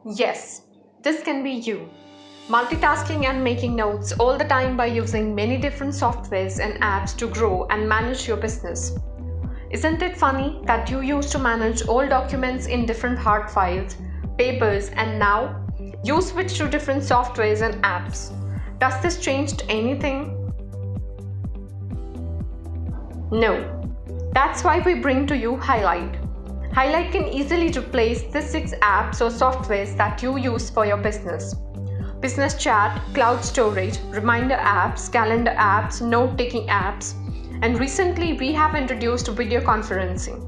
Yes, this can be you. Multitasking and making notes all the time by using many different softwares and apps to grow and manage your business. Isn't it funny that you used to manage all documents in different hard files, papers, and now you switch to different softwares and apps? Does this change anything? No. That's why we bring to you HyLyt. HyLyt can easily replace the 6 apps or softwares that you use for your business. Business chat, cloud storage, reminder apps, calendar apps, note-taking apps, and recently we have introduced video conferencing.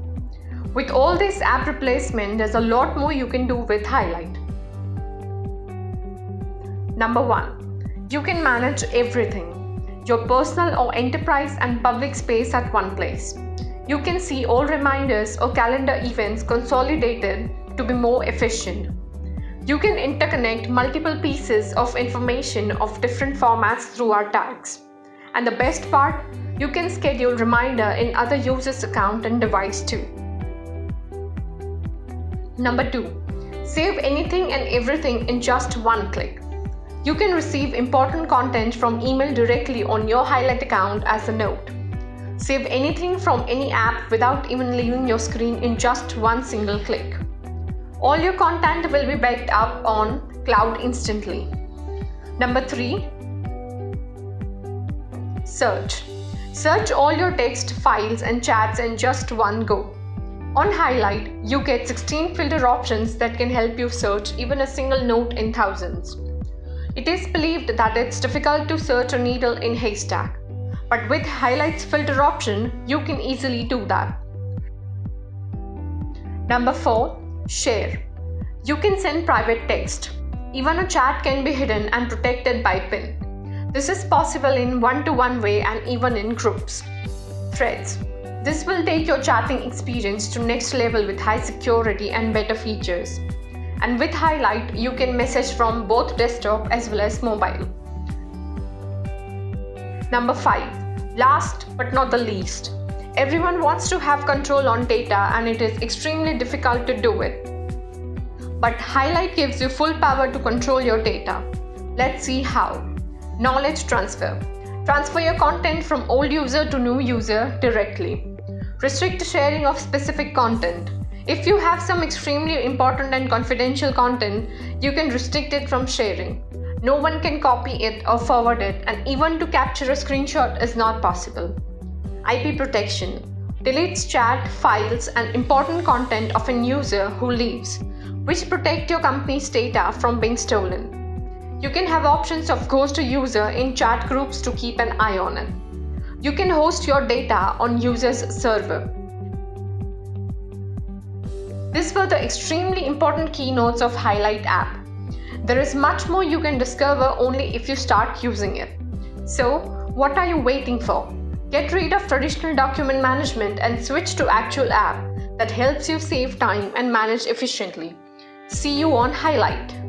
With all this app replacement, there's a lot more you can do with HyLyt. Number 1. You can manage everything, your personal or enterprise and public space at one place. You can see all reminders or calendar events consolidated to be more efficient. You can interconnect multiple pieces of information of different formats through our tags. And the best part, you can schedule reminder in other users' account and device too. Number 2. Save anything and everything in just one click. You can receive important content from email directly on your HyLyt account as a note. Save anything from any app without even leaving your screen in just one single click. All your content will be backed up on cloud instantly. Number 3. Search. Search all your text, files and chats in just one go. On HyLyt, you get 16 filter options that can help you search even a single note in thousands. It is believed that it's difficult to search a needle in haystack. But with HyLyt's filter option, you can easily do that. Number 4. Share. You can send private text. Even a chat can be hidden and protected by PIN. This is possible in one-to-one way and even in groups. Threads. This will take your chatting experience to next level with high security and better features. And with HyLyt, you can message from both desktop as well as mobile. Number 5. Last but not the least. Everyone wants to have control on data and it is extremely difficult to do it. But HyLyt gives you full power to control your data. Let's see how. Knowledge transfer. Transfer your content from old user to new user directly. Restrict sharing of specific content. If you have some extremely important and confidential content, you can restrict it from sharing. No one can copy it or forward it, and even to capture a screenshot is not possible. IP protection. Deletes chat, files, and important content of a user who leaves, which protect your company's data from being stolen. You can have options of ghost a user in chat groups to keep an eye on it. You can host your data on user's server. These were the extremely important keynotes of HyLyt app. There is much more you can discover only if you start using it. So, what are you waiting for? Get rid of traditional document management and switch to actual app that helps you save time and manage efficiently. See you on HyLyt.